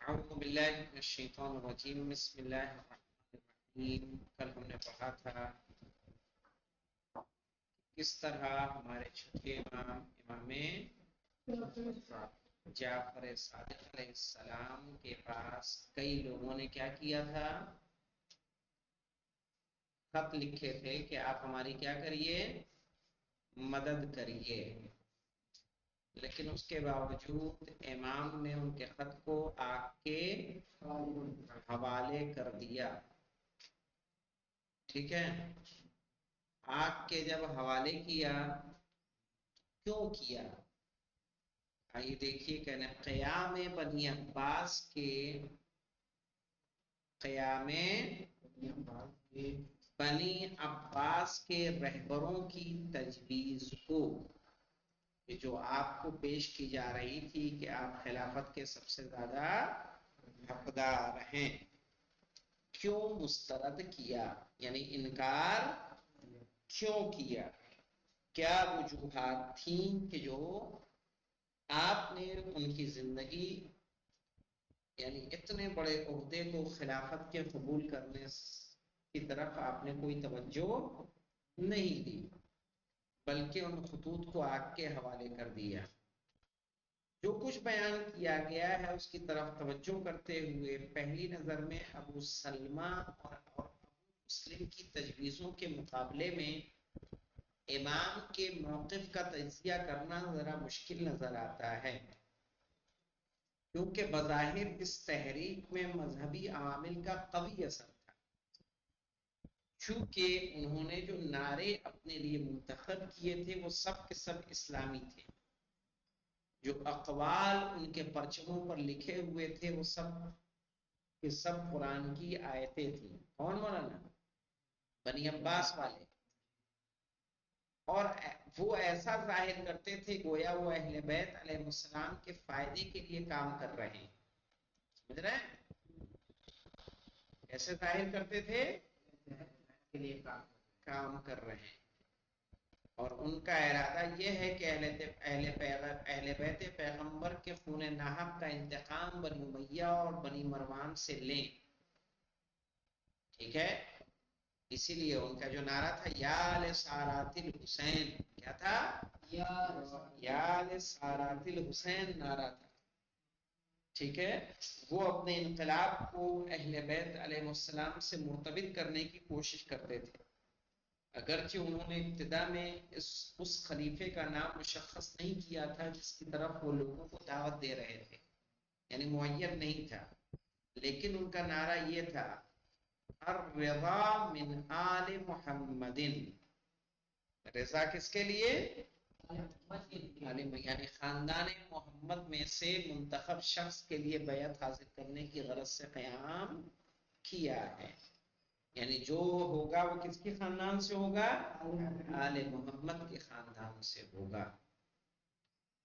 اعوذ باللہ من الشیطان الرجیم بسم اللہ الرحمن الرحیم۔ کل ہم نے پڑھا تھا کس طرح ہمارے چھٹے امام جعفر صادق علیہ السلام کے پاس کئی لوگوں نے کیا کیا تھا، خط لکھے تھے کہ آپ ہماری کیا کریے، مدد کریے، لیکن اس کے باوجود امام نے ان کے خط کو آگ کے حوالے کر دیا۔ ٹھیک ہے، آگ کے جب حوالے کیا، کیوں کیا؟ آئیے دیکھیے، کہنے قیام بنی عباس کے قیام بنی عباس کے رہبروں کی تجویز کو، کہ جو آپ کو پیش کی جا رہی تھی کہ آپ خلافت کے سب سے زیادہ حقدار ہیں، کیوں مسترد کیا، یعنی انکار کیوں کیا؟ کیا وجوہات تھیں کہ جو آپ نے ان کی زندگی، یعنی اتنے بڑے عہدے کو خلافت کے قبول کرنے کی طرف آپ نے کوئی توجہ نہیں دی، بلکہ ان خطوط کو آگ کے حوالے کر دیا۔ جو کچھ بیان کیا گیا ہے اس کی طرف توجہ کرتے ہوئے پہلی نظر میں ابو سلمہ اور مسلم کی تجویزوں کے مقابلے میں امام کے موقف کا تجزیہ کرنا ذرا مشکل نظر آتا ہے، کیونکہ بظاہر اس تحریک میں مذہبی عوامل کا قوی اثر تھا، چونکہ انہوں نے جو نعرے اپنے لیے منتخب کیے تھے وہ سب کے سب اسلامی تھے، جو اقوال ان کے پرچموں پر لکھے ہوئے تھے وہ سب کے سب قرآن کی آیتیں تھیں۔ کون مولانا؟ بنی عباس والے۔ اور وہ ایسا ظاہر کرتے تھے گویا وہ اہل بیت علیہ السلام کے فائدے کے لیے کام کر رہے ہیں، سمجھ رہے ہیں؟ ایسے ظاہر کرتے تھے کے لیے کام کر رہے ہیں، اور ان کا ارادہ یہ ہے کہ اہل بیت پیغمبر کے خون ناحق کا انتقام بنی امیہ اور بنی مروان سے لیں۔ ٹھیک ہے، اسی لیے ان کا جو نعرہ تھا یا لسارات الحسین، کیا تھا؟ یا لسارات الحسین نعرہ تھا۔ ٹھیک ہے، وہ اپنے انقلاب کو اہل بیت علیہ السلام سے مرتبط کرنے کی کوشش کرتے تھے، اگرچہ انہوں نے ابتدا میں اس خلیفے کا نام مشخص نہیں کیا تھا جس کی طرف وہ لوگوں کو دعوت دے رہے تھے، یعنی معین نہیں تھا، لیکن ان کا نعرہ یہ تھا الرضا من آل محمد۔ رضا کس کے لیے؟ یعنی خاندان محمد میں سے منتخب شخص کے لیے بیعت حاصل کرنے کی غرض سے قیام کیا ہے، یعنی جو ہوگا وہ کس کے خاندان سے ہوگا؟ آل محمد کے خاندان سے ہوگا۔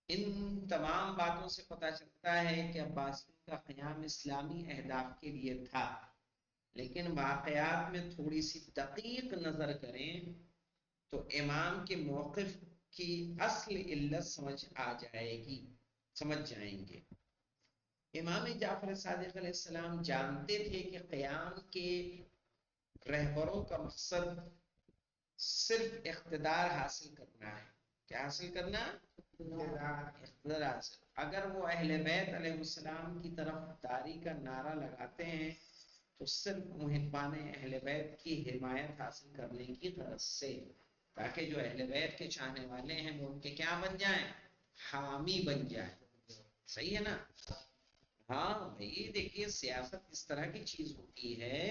ان تمام باتوں سے پتہ چلتا ہے کہ عباسیوں کا قیام اسلامی اہداف کے لیے تھا، لیکن واقعات میں تھوڑی سی دقیق نظر کریں تو امام کے موقف کی اصل علت سمجھ جائیں گے۔ امام جعفر صادق علیہ السلام جانتے تھے کہ قیام کے رہبروں کا مقصد صرف اقتدار حاصل کرنا ہے۔ کیا حاصل کرنا؟ اقتدار حاصل۔ اگر وہ اہل بیت علیہ السلام کی طرف داری کا نعرہ لگاتے ہیں تو صرف محبان اہل بیت کی حمایت حاصل کرنے کی غرض سے، تاکہ جو اہل بیت کے چاہنے والے ہیں وہ ان کے کیا بن جائیں؟ حامی بن جائیں۔ صحیح ہے نا؟ ہاں بھائی دیکھیے، سیاست اس طرح کی چیز ہوتی ہے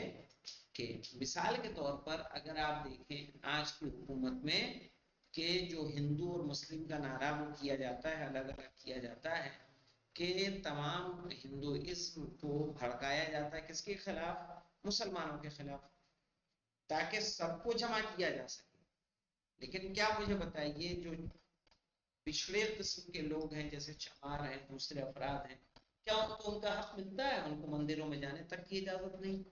کہ مثال کے طور پر اگر آپ دیکھیں آج کی حکومت میں کہ جو ہندو اور مسلم کا نعرہ وہ کیا جاتا ہے، الگ الگ کیا جاتا ہے، کہ تمام ہندوازم کو بھڑکایا جاتا ہے کس کے خلاف؟ مسلمانوں کے خلاف، تاکہ سب کو جمع کیا جا سکے۔ لیکن کیا مجھے بتائیے، جو پچھڑے قسم کے لوگ ہیں جیسے چمار ہیں، دوسرے افراد ہیں، کیا ان کو ان کا حق ملتا ہے؟ ان کو مندروں میں جانے تک کی اجازت نہیں،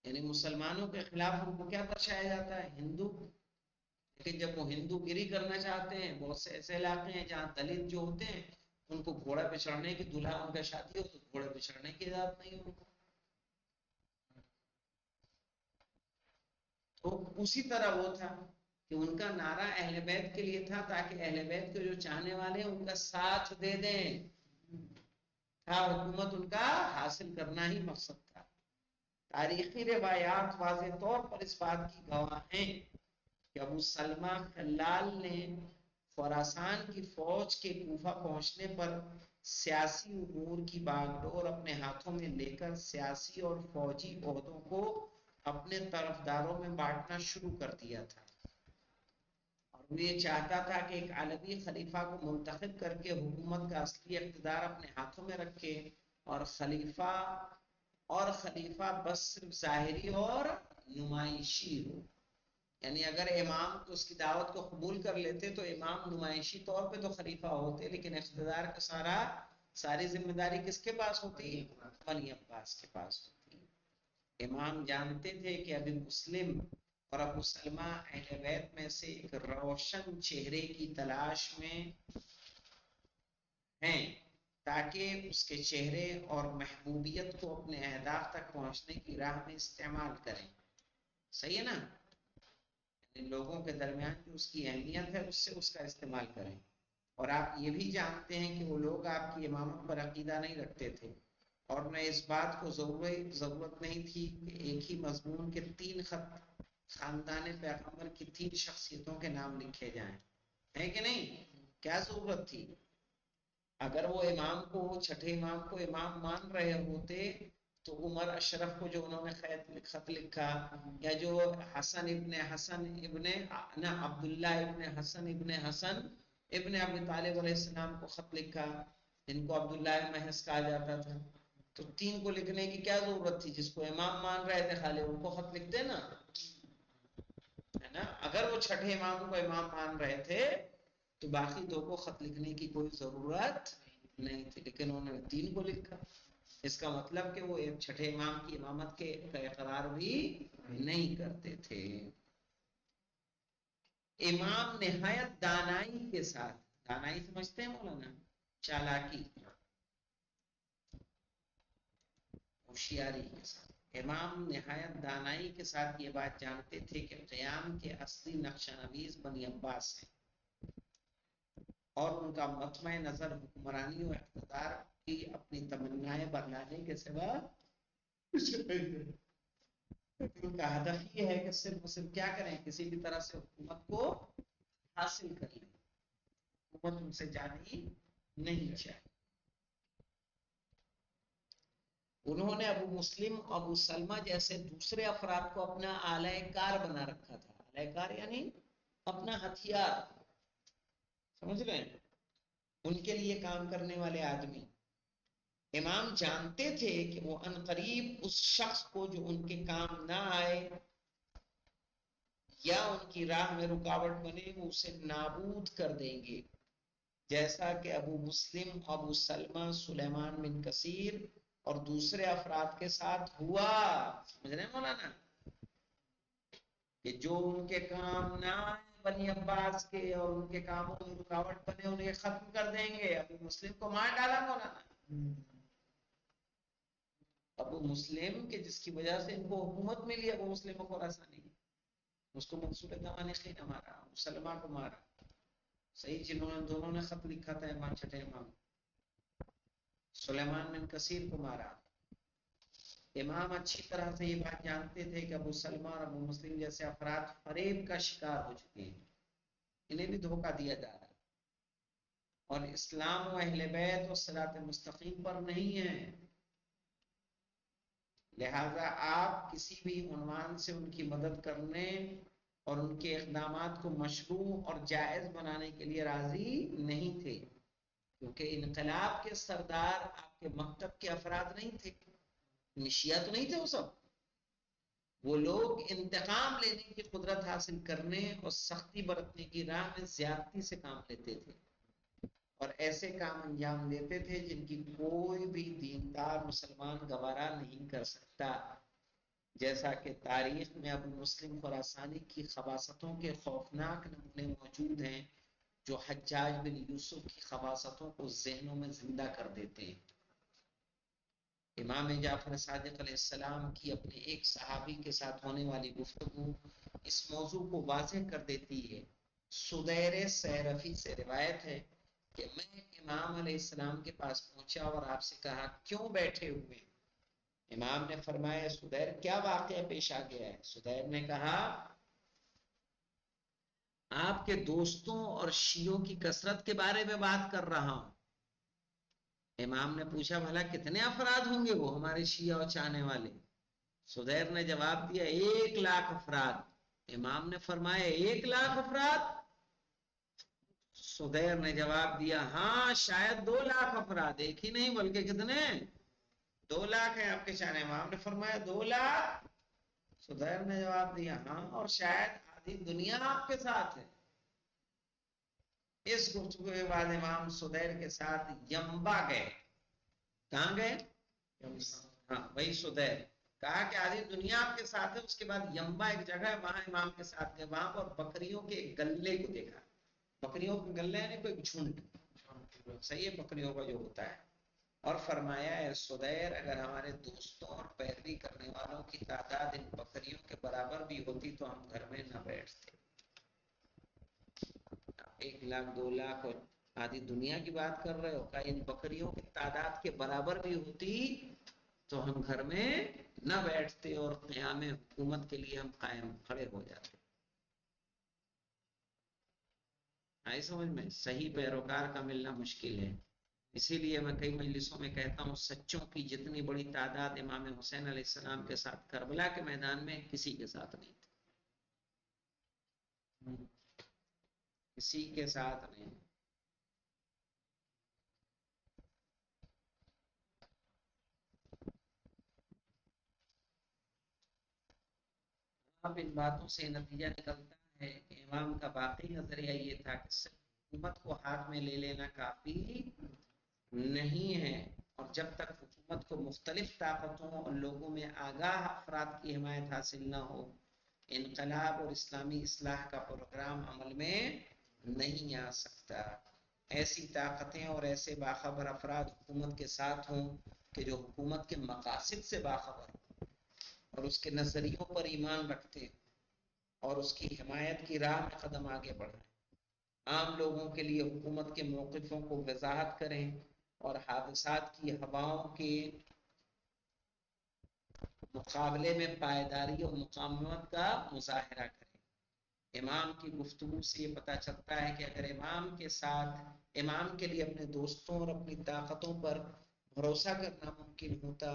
یعنی مسلمانوں کے خلاف ان کو کیا درشایا جاتا ہے؟ ہندو۔ لیکن جب وہ ہندو گیری کرنا چاہتے ہیں، بہت سے ایسے علاقے ہیں جہاں دلت جو ہوتے ہیں ان کو گھوڑا پہ چڑھنے کی، دلہا ان کا شادی ہو تو گھوڑے پہ چڑھنے کی اجازت نہیں ان کو. تو اسی طرح وہ تھا کہ ان کا نعرہ اہل بیت کے لیے تھا تاکہ اہل بیت کے جو چاہنے والے ہیں ان کا ساتھ دے دیں، تھا حکومت ان کا حاصل کرنا ہی مقصد تھا. تاریخی روایات واضح طور پر اس بات کی گواہ ہیں کہ ابو سلمہ خلال نے خراسان کی فوج کے کوفہ پہنچنے پر سیاسی امور کی باگڈور اپنے ہاتھوں میں لے کر سیاسی اور فوجی عہدوں کو اپنے طرفداروں میں بانٹنا شروع کر دیا تھا، اور وہ یہ چاہتا تھا کہ ایک عالمی خلیفہ کو منتخب کر کے حکومت کا اصلی اقتدار اپنے ہاتھوں میں رکھے، اور خلیفہ بس صرف ظاہری اور نمائشی ہو. یعنی اگر امام تو اس کی دعوت کو قبول کر لیتے تو امام نمائشی طور پہ تو خلیفہ ہوتے، لیکن اقتدار کا ساری ذمہ داری کس کے پاس ہوتی؟ بنی عباس کے پاس ہوتی. امام جانتے تھے کہ ابھی مسلم اور ابو سلمہ اہل بیت میں سے ایک روشن چہرے کی تلاش میں ہیں تاکہ اس کے چہرے اور محبوبیت کو اپنے اہداف تک پہنچنے کی راہ میں استعمال کریں. صحیح ہے نا؟ یعنی لوگوں کے درمیان جو اس کی اہمیت ہے اس سے اس کا استعمال کریں. اور آپ یہ بھی جانتے ہیں کہ وہ لوگ آپ کی امامت پر عقیدہ نہیں رکھتے تھے، اور نہ اس بات کو ضرورت نہیں تھی کہ ایک ہی مضمون کے 3 خط خاندان پیغمبر کی 3 شخصیتوں کے نام لکھے جائیں. ہے کہ نہیں؟ کیا ضرورت تھی؟ اگر وہ امام کو، چھٹے امام کو امام مان رہے ہوتے تو عمر اشرف کو جو انہوں نے خط لکھا، یا جو عبداللہ ابن حسن ابن ابی طالب علیہ السلام کو خط لکھا، جن کو عبداللہ محض کہا جاتا تھا، تو 3 کو لکھنے کی کیا ضرورت تھی؟ جس کو امام مان رہے تھے خالی ان کو خط لکھتے نا، ہے نا؟ اگر وہ چھٹے امام کو امام مان رہے تھے تو باقی 2 کو خط لکھنے کی کوئی ضرورت نہیں تھی، لیکن انہوں نے 3 کو لکھا. اس کا مطلب کہ وہ ایک چھٹے امام کی امامت کے اقرار بھی نہیں کرتے تھے. امام نہایت دانائی کے ساتھ، دانائی سمجھتے ہیں مولانا؟ چالاکی، ہوشیاری کے ساتھ. امام نہایت دانائی کے ساتھ یہ بات جانتے تھے کہ قیام کے اصلی نقشہ نویس بنی عباس ہیں، اور ان کا مطمع نظر حکمرانی و اقتدار کی اپنی تمنائیں بتلانے کے سوا کچھ نہیں ہے. ان کا ہدف یہ ہے کہ صرف کیا کریں؟ کسی بھی طرح سے حکومت کو حاصل کر لیں، حکومت ان سے جانی نہیں چاہیے. انہوں نے ابو مسلم، ابو سلمہ جیسے دوسرے افراد کو اپنا آلہ کار بنا رکھا تھا. آلہ کار یعنی اپنا ہتھیار، سمجھ رہے ہیں؟ ان کے لیے کام کرنے والے آدمی. امام جانتے تھے کہ وہ عنقریب اس شخص کو جو ان کے کام نہ آئے یا ان کی راہ میں رکاوٹ بنے، وہ اسے نابود کر دیں گے، جیسا کہ ابو مسلم، ابو سلمہ، سلیمان بن کثیر اور دوسرے افراد کے ساتھ ہوا. سمجھ رہے ہیں مولانا؟ کہ جو ان کے کام نہ آئے بنی عباس کے اور ان کے کاموں میں رکاوٹ بنے، انہیں ختم کر دیں گے. ابو مسلم کو مار ڈالا مولانا، ابو مسلم کے جس کی وجہ سے ان کو حکومت ملی، ابو مسلم کو خراسانی، اس کو منصور دمانقی نے مارا، مسلمہ کو مارا. صحیح، جنہوں نے دونوں نے خط لکھا تھا امام چھٹے امام، سلیمان بن کثیر کو مارا. امام اچھی طرح سے یہ بات جانتے تھے کہ ابو سلمہ اور ابو مسلم جیسے افراد فریب کا شکار ہو چکے ہیں، انہیں بھی دھوکہ دیا جا رہا ہے، اور اسلام و اہل بیت و صراط مستقیم پر نہیں ہے. لہذا آپ کسی بھی عنوان سے ان کی مدد کرنے اور ان کے اقدامات کو مشروع اور جائز بنانے کے لیے راضی نہیں تھے، کیونکہ انقلاب کے سردار آپ کے مکتب کے افراد نہیں تھے، شیعہ تو نہیں تھے. وہ سب وہ لوگ انتقام لینے کی قدرت حاصل کرنے اور سختی برتنے کی راہ میں زیادتی سے کام لیتے تھے، اور ایسے کام انجام دیتے تھے جن کی کوئی بھی دیندار مسلمان گوارا نہیں کر سکتا، جیسا کہ تاریخ میں ابو مسلم خراسانی کی خباثتوں کے خوفناک نمونے موجود ہیں. جو حجاج بن یوسف کی خباثتوں کو ذہنوں میں زندہ کر دیتے ہیں۔ امام جعفر صادق علیہ السلام کی اپنے ایک صحابی کے ساتھ ہونے والی گفتگو اس موضوع کو واضح کر دیتی ہے۔ سدیر سیرفی سے روایت ہے کہ میں امام علیہ السلام کے پاس پہنچا اور آپ سے کہا کیوں بیٹھے ہوئے؟ امام نے فرمایا سدیر کیا واقعہ پیش آ گیا ہے؟ سدیر نے کہا آپ کے دوستوں اور شیعوں کی کثرت کے بارے میں بات کر رہا ہوں۔ امام نے پوچھا بھلا کتنے افراد ہوں گے وہ ہمارے شیعہ اور چاہنے والے؟ سدیر نے جواب دیا 1,00,000 افراد۔ امام نے فرمایا 1,00,000 افراد؟ سدیر نے جواب دیا ہاں شاید 2,00,000 افراد، ایک ہی نہیں بلکہ کتنے؟ 2,00,000 ہیں آپ کے چاہنے۔ امام نے فرمایا 2,00,000؟ سدیر نے جواب دیا ہاں، اور شاید آدھی دنیا آپ کے ساتھ ہے۔ اس گفتگو کے بعد امام سدیر کے ساتھ یمبا گئے۔ کہاں گئے؟ ہاں وہی سدیر، کہا کہ آدھی دنیا آپ کے ساتھ ہے۔ اس کے بعد یمبا ایک جگہ ہے، وہاں امام کے ساتھ گئے، وہاں پر بکریوں کے ایک گلے کو دیکھا۔ بکریوں کے گلے یعنی کوئی جھنڈ، صحیح ہے، بکریوں کا جو ہوتا ہے۔ اور فرمایا اے سدیر اگر ہمارے دوستوں اور پیروی کرنے والوں کی تعداد ان بکریوں کے برابر بھی ہوتی تو ہم گھر میں نہ بیٹھتے۔ 1,00,000 2,00,000 اور آدھی دنیا کی بات کر رہے ہو، کہ ان بکریوں کی تعداد کے برابر بھی ہوتی تو ہم گھر میں نہ بیٹھتے اور قیام حکومت کے لیے ہم قائم کھڑے ہو جاتے۔ آئی سمجھ میں؟ صحیح پیروکار کا ملنا مشکل ہے۔ اسی لیے میں کئی مجلسوں میں کہتا ہوں سچوں کی جتنی بڑی تعداد امام حسین علیہ السلام کے ساتھ کربلا کے میدان میں کسی کے ساتھ نہیں تھی، کسی کے ساتھ نہیں۔ اب ان باتوں سے نتیجہ نکلتا ہے کہ امام کا باقی نظریہ یہ تھا کہ صرف حکومت کو ہاتھ میں لے لینا کافی نہیں ہے، اور جب تک حکومت کو مختلف طاقتوں اور لوگوں میں آگاہ افراد کی حمایت حاصل نہ ہو، انقلاب اور اسلامی اصلاح کا پروگرام عمل میں نہیں آ سکتا۔ ایسی طاقتیں اور ایسے باخبر افراد حکومت کے ساتھ ہوں کہ جو حکومت کے مقاصد سے باخبر ہوں اور اس کے نظریوں پر ایمان رکھتے ہیں اور اس کی حمایت کی راہ میں قدم آگے بڑھائیں، عام لوگوں کے لیے حکومت کے موقفوں کو وضاحت کریں اور حادثات کی ہواؤں کے مقابلے میں پائیداری اور مقاومت کا مظاہرہ کریں۔ امام کی گفتگو سے یہ پتہ چلتا ہے کہ اگر امام کے لیے اپنے دوستوں اور اپنی طاقتوں پر بھروسہ کرنا ممکن ہوتا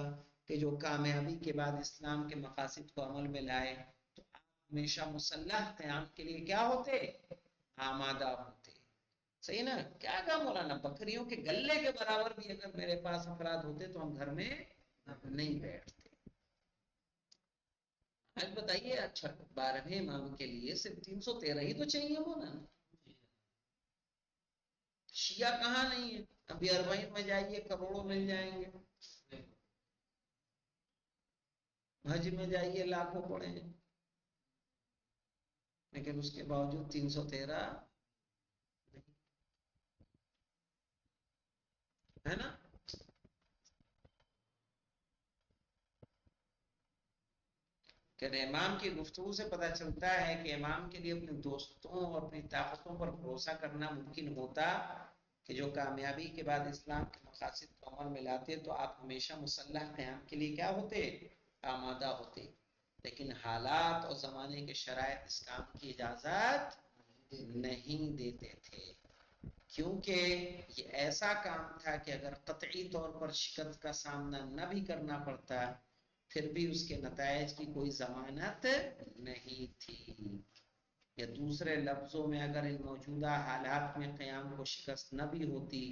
کہ جو کامیابی کے بعد اسلام کے مقاصد کو عمل میں لائے، تو آپ ہمیشہ مسلح قیام کے لیے کیا ہوتے؟ آمادہ ہوتے۔ صحیح نا؟ کیا کہا مولانا؟ بکریوں کے گلے کے برابر بھی اگر میرے پاس افراد ہوتے تو ہم گھر میں نہیں بیٹھتے۔ آج بتائیے اچھا 12ویں امام کے لیے صرف 313 ہی تو چاہیے مولانا، شیعہ کہاں نہیں ہے؟ ابھی اربعین میں جائیے کروڑوں مل جائیں گے، حج میں جائیے لاکھوں پڑے ہیں، لیکن اس کے باوجود 313 ہے نا؟ کہ امام کی گفتگو سے پتہ چلتا ہے کہ امام کے لیے اپنے دوستوں اور اپنی طاقتوں پر بھروسہ کرنا ممکن ہوتا کہ جو کامیابی کے بعد اسلام کے مقاصد کو عمل میں لاتے تو آپ ہمیشہ مسلح قیام کے لیے کیا ہوتے؟ آمادہ ہوتے، لیکن حالات اور زمانے کے شرائط اس کام کی اجازت نہیں دیتے تھے، کیونکہ یہ ایسا کام تھا کہ اگر قطعی طور پر شکست کا سامنا نہ بھی کرنا پڑتا پھر بھی اس کے نتائج کی کوئی ضمانت نہیں تھی، یا دوسرے لفظوں میں اگر ان موجودہ حالات میں قیام کو شکست نہ بھی ہوتی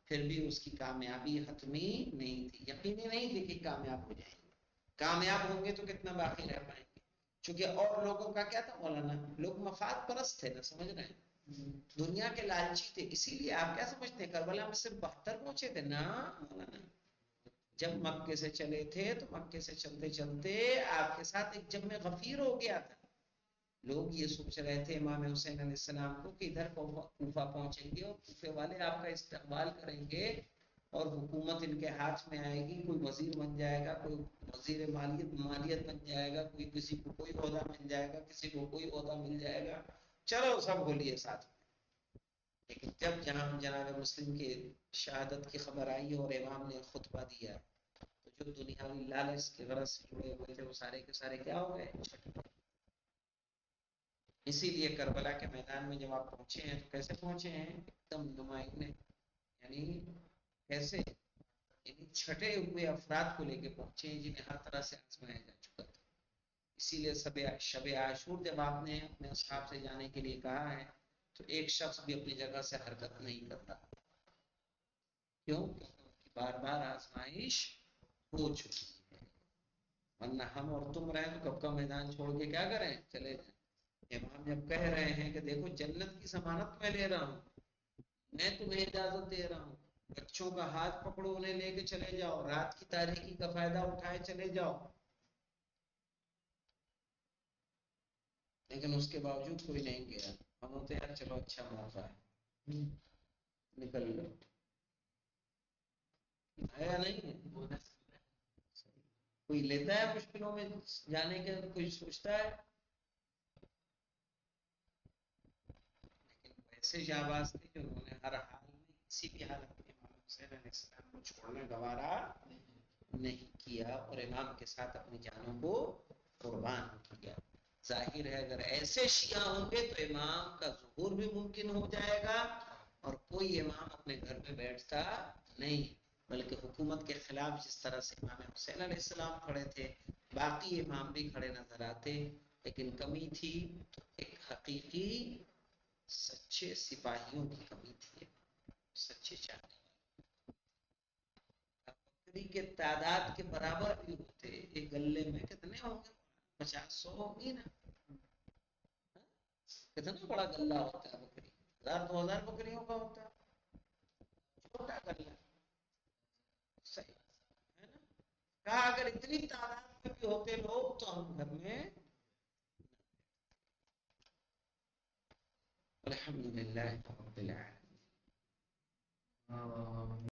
پھر بھی اس کی کامیابی حتمی نہیں تھی، یقینی نہیں تھی کہ کامیاب ہو جائیں گے۔ کامیاب ہوں گے تو کتنا باقی رہ پائیں گے؟ چونکہ اور لوگوں کا کیا تھا مولانا؟ لوگ مفاد پرست تھے نا، سمجھ رہے ہیں، دنیا کے لالچی تھے، اسی لیے آپ کیا سمجھتے ہیں کربلا میں صرف 72 پہنچے تھے نا مولانا؟ جب مکے سے چلے تھے تو مکے سے چلتے چلتے آپ کے ساتھ ایک جم غفیر ہو گیا تھا، لوگ یہ سوچ رہے تھے امام حسین علیہ السلام کو کہ ادھر کوفہ پہنچیں گے اور کوفے والے آپ کا استقبال کریں گے اور حکومت ان کے ہاتھ میں آئے گی، کوئی وزیر بن جائے گا، کوئی وزیر مالیت بن جائے گا، کوئی کسی کو کوئی عہدہ مل جائے گا، کسی کو کوئی عہدہ مل جائے گا، چلو سب ہو لیے ساتھ میں۔ لیکن جب جناب مسلم کی شہادت کی خبر آئی اور امام نے خطبہ دیا تو جو دنیاوی لالچ کے غرض سے جڑے ہوئے تھے وہ سارے کے سارے کیا ہو گئے؟ اسی لیے کربلا کے میدان میں جب آپ پہنچے ہیں تو کیسے پہنچے ہیں؟ ایک دم نمائندے، یعنی کیسے؟ یعنی چھٹے ہوئے افراد کو لے کے پہنچے ہیں جنہیں ہر طرح سے آزمایا جا چکا تھا۔ اسی لیے شب عاشور جب آپ نے اپنے اصحاب سے جانے کے لیے کہا ہے تو ایک شخص بھی اپنی جگہ سے حرکت نہیں کرتا۔ کیوں؟ کیونکہ ان کی بار بار آزمائش ہو چکی ہے، ورنہ ہم اور تم رہیں تو کب کا میدان چھوڑ کے کیا کریں؟ چلے جائیں۔ امام جب کہہ رہے ہیں کہ دیکھو جنت کی ضمانت میں لے رہا ہوں، میں تمہیں اجازت دے رہا ہوں، بچوں کا ہاتھ پکڑو انہیں لے کے چلے جاؤ، رات کی تاریکی کا فائدہ اٹھائے چلے جاؤ، لیکن اس کے باوجود کوئی نہیں گیا۔ ہم ہوتے ہیں چلو اچھا موقع ہے نکل لو، ہے یا نہیں ہے؟ کوئی لیتا ہے مشکلوں میں جانے کے، کوئی سوچتا ہے؟ لیکن ویسے جانباز تھے کہ انہوں نے ہر حال میں کسی بھی حالت میں امام حسین علیہ السلام کو چھوڑنا گوارا نہیں کیا اور امام کے ساتھ اپنی جانوں کو قربان کیا۔ ظاہر ہے اگر ایسے شیعہ ہوں گے تو امام کا ظہور بھی ممکن ہو جائے گا اور کوئی امام اپنے گھر میں بیٹھتا نہیں، بلکہ حکومت کے خلاف جس طرح سے امام حسین علیہ السلام کھڑے تھے باقی امام بھی کھڑے نظر آتے، لیکن کمی تھی ایک حقیقی سچے سپاہیوں کی کمی تھی، سچے چاہنے بکری کے تعداد کے برابر بھی ہوتے ایک گلے میں کتنے ہوں گے؟ 50-100 ہوگی نا؟ کتنا بڑا گلہ ہوتا ہے بکری؟ 1000-2000 بکریوں کا ہوتا ہے، چھوٹا گلہ صحیح ہے نا؟ کہا اگر اتنی تعداد میں بھی ہوتے لوگ تو ہم گھر میں الحمدللہ رب العالمین۔